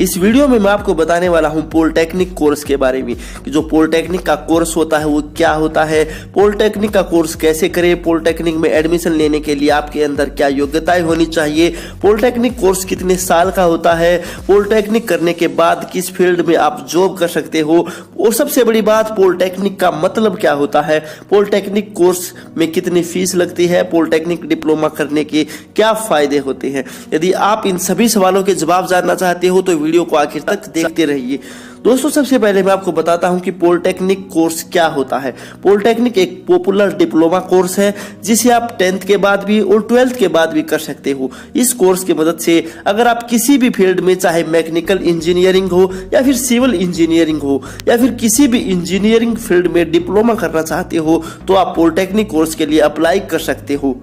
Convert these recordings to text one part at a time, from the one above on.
इस वीडियो में मैं आपको बताने वाला हूं पॉलिटेक्निक कोर्स के बारे में कि जो पॉलिटेक्निक का कोर्स होता है वो क्या होता है, पॉलिटेक्निक का कोर्स कैसे करें, पॉलिटेक्निक में एडमिशन लेने के लिए आपके अंदर क्या योग्यताएं होनी चाहिए, पॉलिटेक्निक कोर्स कितने साल का होता है, पॉलिटेक्निक करने के बाद किस फील्ड में आप जॉब कर सकते हो, और सबसे बड़ी बात पॉलिटेक्निक का मतलब क्या होता है, पॉलिटेक्निक कोर्स में कितनी फीस लगती है, पॉलिटेक्निक डिप्लोमा करने के क्या फायदे होते हैं। यदि आप इन सभी सवालों के जवाब जानना चाहते हो तो वीडियो को आखिर तक देखते रहिए। दोस्तों, सबसे पहले मैं आपको बताता हूं कि पॉलिटेक्निक कोर्स क्या होता है। पॉलिटेक्निक एक पॉपुलर डिप्लोमा कोर्स है जिसे आप 10th के बाद भी और 12th के बाद भी कर सकते हो। इस कोर्स की मदद से अगर आप किसी भी फील्ड में, चाहे मैकेनिकल इंजीनियरिंग हो या फिर सिविल इंजीनियरिंग हो या फिर किसी भी इंजीनियरिंग फील्ड में डिप्लोमा करना चाहते हो तो आप पॉलिटेक्निक कोर्स के लिए अप्लाई कर सकते हो।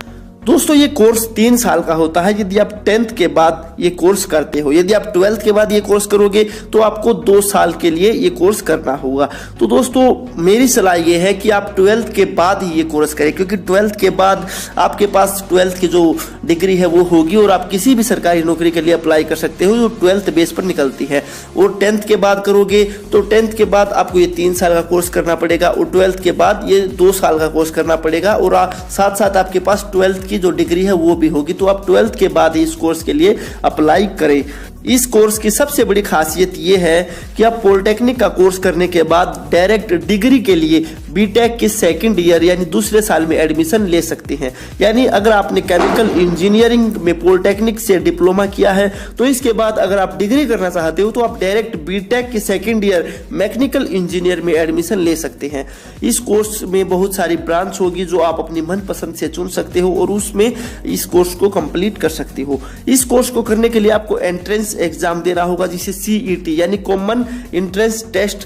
दोस्तों, ये कोर्स 3 साल का होता है यदि आप 10th के बाद ये कोर्स करते हो। यदि आप 12th के बाद ये कोर्स करोगे तो आपको 2 साल के लिए ये कोर्स करना होगा। तो दोस्तों, मेरी सलाह ये है कि आप 12th के बाद ही ये कोर्स करें, क्योंकि 12th के बाद आपके पास 12th की जो डिग्री है वो होगी और आप किसी भी सरकारी नौकरी के लिए अप्लाई कर सकते हो जो 12th बेस पर निकलती है। और 10th के बाद करोगे तो 10th के बाद आपको ये 3 साल का कोर्स करना पड़ेगा और 12th के बाद ये 2 साल का कोर्स करना पड़ेगा और साथ साथ आपके पास 12th की जो डिग्री है वो भी होगी। तो आप 12th के बाद ही इस कोर्स के लिए अप्लाई करें। इस कोर्स की सबसे बड़ी खासियत ये है कि आप पॉलिटेक्निक का कोर्स करने के बाद डायरेक्ट डिग्री के लिए बीटेक के 2nd ईयर यानी दूसरे साल में एडमिशन ले सकते हैं। यानी अगर आपने केमिकल इंजीनियरिंग में पॉलिटेक्निक से डिप्लोमा किया है तो इसके बाद अगर आप डिग्री करना चाहते हो तो आप डायरेक्ट बीटेक के 2nd ईयर मैकेनिकल इंजीनियर में एडमिशन ले सकते हैं। इस कोर्स में बहुत सारी ब्रांच होगी जो आप अपनी मनपसंद से चुन सकते हो और उसमें इस कोर्स को कंप्लीट कर सकते हो। इस कोर्स को करने के लिए आपको एंट्रेंस एग्जाम देना होगा जिसे CET यानी कॉमन एंट्रेंस टेस्ट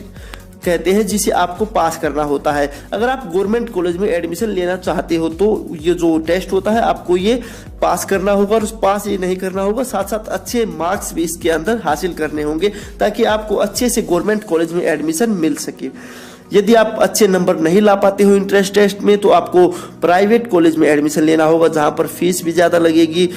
कहते हैं, जिसे आपको पास करना होता है। अगर आप गवर्नमेंट कॉलेज में एडमिशन लेना चाहते हो तो ये जो टेस्ट होता है आपको ये पास करना होगा और पास ये नहीं करना होगा, साथ साथ अच्छे मार्क्स भी इसके अंदर हासिल करने होंगे ताकि आपको अच्छे से गवर्नमेंट कॉलेज में एडमिशन मिल सके। यदि आप अच्छे नंबर नहीं ला पाते हो इंट्रेंस टेस्ट में तो आपको प्राइवेट कॉलेज में एडमिशन लेना होगा जहां पर फीस भी ज्यादा लगेगी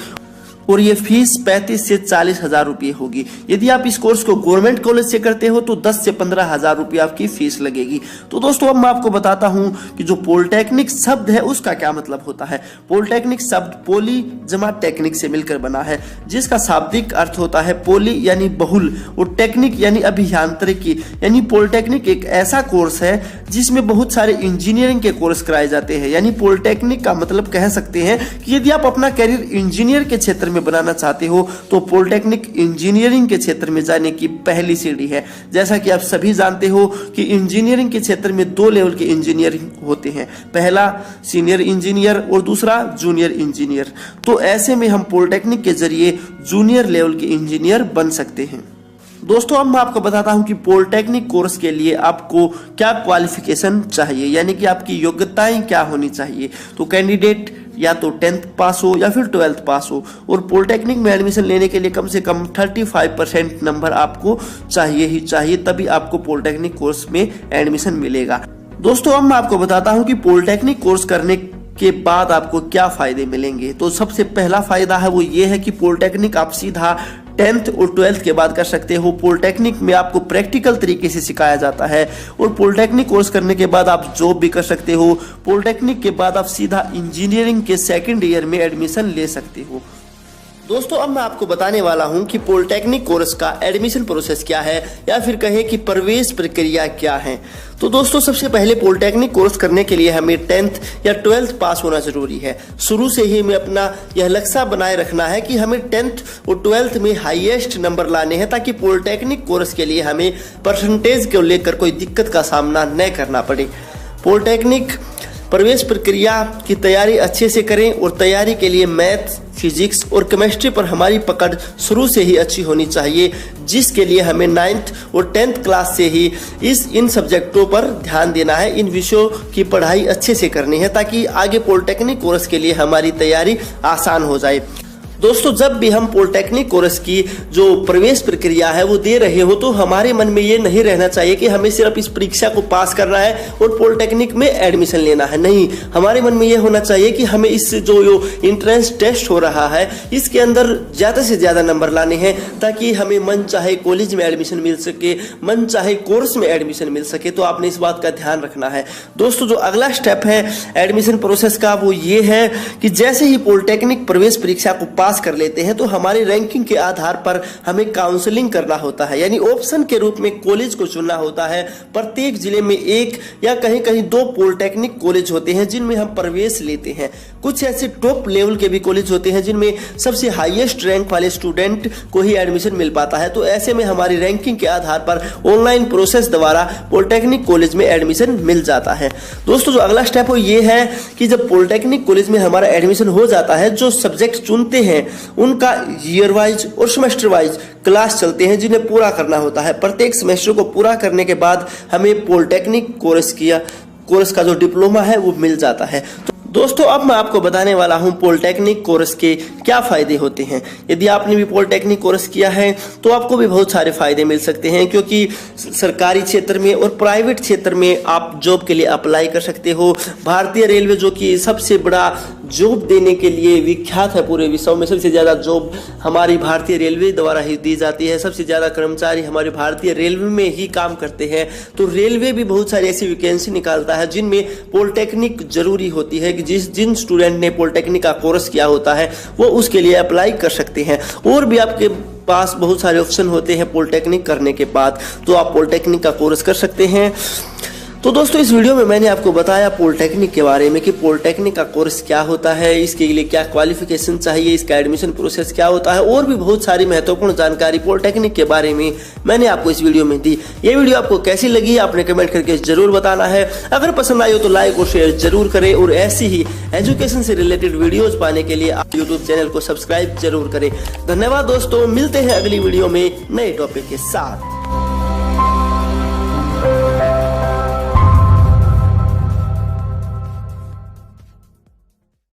और ये फीस 35 से 40 हजार रुपये होगी। यदि आप इस कोर्स को गवर्नमेंट कॉलेज से करते हो तो 10 से 15 हजार रुपये आपकी फीस लगेगी। तो दोस्तों, अब मैं आपको बताता हूं कि जो पॉलिटेक्निक शब्द है उसका क्या मतलब होता है। पॉलिटेक्निक शब्द पोली जमा टेक्निक से मिलकर बना है, जिसका शाब्दिक अर्थ होता है पोली यानी बहुल और टेक्निक यानी अभियांत्रिकी। यानी पॉलिटेक्निक एक ऐसा कोर्स है जिसमें बहुत सारे इंजीनियरिंग के कोर्स कराए जाते हैं। यानी पॉलिटेक्निक का मतलब कह सकते हैं कि यदि आप अपना करियर इंजीनियर के क्षेत्र में बनाना चाहते हो तो पॉलिटेक्निक इंजीनियरिंग के क्षेत्र में जाने की पहली सीढ़ी है। जैसा कि आप सभी जानते हो कि इंजीनियरिंग के क्षेत्र में 2 लेवल के इंजीनियरिंग होते हैं, पहला सीनियर इंजीनियर और दूसरा जूनियर इंजीनियर। तो ऐसे में हम पॉलिटेक्निक के जरिए जूनियर लेवल के इंजीनियर बन सकते हैं। दोस्तों, अब मैं आपको बताता हूं कि पॉलिटेक्निक कोर्स के लिए आपको क्या क्वालिफिकेशन चाहिए, यानी कि आपकी योग्यताएं क्या होनी चाहिए। तो कैंडिडेट या तो 10th पास हो या फिर 12th पास हो और पॉलिटेक्निक में एडमिशन लेने के लिए कम से कम 35% नंबर आपको चाहिए ही चाहिए, तभी आपको पॉलिटेक्निक कोर्स में एडमिशन मिलेगा। दोस्तों, अब मैं आपको बताता हूं कि पॉलिटेक्निक कोर्स करने के बाद आपको क्या फायदे मिलेंगे। तो सबसे पहला फायदा है वो ये है कि पॉलिटेक्निक आप सीधा 10th और 12th के बाद कर सकते हो। पॉलिटेक्निक में आपको प्रैक्टिकल तरीके से सिखाया जाता है और पॉलिटेक्निक कोर्स करने के बाद आप जॉब भी कर सकते हो। पॉलिटेक्निक के बाद आप सीधा इंजीनियरिंग के 2nd ईयर में एडमिशन ले सकते हो। दोस्तों, अब मैं आपको बताने वाला हूं कि पॉलिटेक्निक कोर्स का एडमिशन प्रोसेस क्या है या फिर कहें कि प्रवेश प्रक्रिया क्या है। तो दोस्तों, सबसे पहले पॉलिटेक्निक कोर्स करने के लिए हमें 10th या 12th पास होना जरूरी है। शुरू से ही हमें अपना यह लक्ष्य बनाए रखना है कि हमें 10th और 12th में हाईएस्ट नंबर लाने हैं ताकि पॉलिटेक्निक कोर्स के लिए हमें परसेंटेज को लेकर कोई दिक्कत का सामना न करना पड़े। पॉलिटेक्निक प्रवेश प्रक्रिया की तैयारी अच्छे से करें और तैयारी के लिए मैथ, फिजिक्स और केमिस्ट्री पर हमारी पकड़ शुरू से ही अच्छी होनी चाहिए, जिसके लिए हमें 9th और 10th क्लास से ही इन सब्जेक्टों पर ध्यान देना है। इन विषयों की पढ़ाई अच्छे से करनी है ताकि आगे पॉलिटेक्निक कोर्स के लिए हमारी तैयारी आसान हो जाए। दोस्तों, जब भी हम पॉलिटेक्निक कोर्स की जो प्रवेश प्रक्रिया है वो दे रहे हो तो हमारे मन में ये नहीं रहना चाहिए कि हमें सिर्फ इस परीक्षा को पास करना है और पॉलिटेक्निक में एडमिशन लेना है। नहीं, हमारे मन में ये होना चाहिए कि हमें इस जो इंट्रेंस टेस्ट हो रहा है इसके अंदर ज्यादा से ज्यादा नंबर लाने हैं ताकि हमें मन चाहे कॉलेज में एडमिशन मिल सके, मन चाहे कोर्स में एडमिशन मिल सके। तो आपने इस बात का ध्यान रखना है। दोस्तों, जो अगला स्टेप है एडमिशन प्रोसेस का वो ये है कि जैसे ही पॉलिटेक्निक प्रवेश परीक्षा को पास कर लेते हैं तो हमारी रैंकिंग के आधार पर हमें काउंसलिंग करना होता है, यानी ऑप्शन के रूप में कॉलेज को चुनना होता है। प्रत्येक जिले में एक या कहीं कहीं दो पॉलिटेक्निक कॉलेज होते हैं जिनमें हम प्रवेश लेते हैं। कुछ ऐसे टॉप लेवल के भी कॉलेज होते हैं जिनमें सबसे हाईएस्ट रैंक वाले स्टूडेंट को ही एडमिशन मिल पाता है। तो ऐसे में हमारी रैंकिंग के आधार पर ऑनलाइन प्रोसेस द्वारा पॉलिटेक्निक कॉलेज में एडमिशन मिल जाता है। दोस्तों, जो अगला स्टेप हो ये है कि जब पॉलिटेक्निक कॉलेज में हमारा एडमिशन हो जाता है, जो सब्जेक्ट चुनते हैं उनका ईयर वाइज और सेमेस्टर वाइज क्लास चलते हैं जिन्हें पूरा करना होता है। प्रत्येक सेमेस्टर को पूरा करने के बाद हमें पॉलिटेक्निक कोर्स का जो डिप्लोमा है वो मिल जाता है। तो दोस्तों, अब मैं आपको बताने वाला हूं पॉलिटेक्निक कोर्स के क्या फायदे होते हैं। यदि आपने भी पॉलिटेक्निक कोर्स किया है तो आपको भी बहुत सारे फायदे मिल सकते हैं, क्योंकि सरकारी क्षेत्र में और प्राइवेट क्षेत्र में आप जॉब के लिए अप्लाई कर सकते हो। भारतीय रेलवे जो कि सबसे बड़ा जॉब देने के लिए विख्यात है पूरे विश्व में, सबसे ज्यादा जॉब हमारी भारतीय रेलवे द्वारा ही दी जाती है। सबसे ज्यादा कर्मचारी हमारे भारतीय रेलवे में ही काम करते हैं। तो रेलवे भी बहुत सारी ऐसी वैकेंसी निकालता है जिनमें पॉलिटेक्निक जरूरी होती है कि जिन स्टूडेंट ने पॉलिटेक्निक का कोर्स किया होता है वो उसके लिए अप्लाई कर सकते हैं। और भी आपके पास बहुत सारे ऑप्शन होते हैं पॉलिटेक्निक करने के बाद, तो आप पॉलिटेक्निक का कोर्स कर सकते हैं। तो दोस्तों, इस वीडियो में मैंने आपको बताया पॉलिटेक्निक के बारे में कि पॉलिटेक्निक का कोर्स क्या होता है, इसके लिए क्या क्वालिफिकेशन चाहिए, इसका एडमिशन प्रोसेस क्या होता है, और भी बहुत सारी महत्वपूर्ण जानकारी पॉलिटेक्निक के बारे में मैंने आपको इस वीडियो में दी। ये वीडियो आपको कैसी लगी आपने कमेंट करके जरूर बताना है। अगर पसंद आई हो तो लाइक और शेयर जरूर करें, और ऐसी ही एजुकेशन से रिलेटेड वीडियोज पाने के लिए आप यूट्यूब चैनल को सब्सक्राइब जरूर करें। धन्यवाद दोस्तों, मिलते हैं अगली वीडियो में नए टॉपिक के साथ।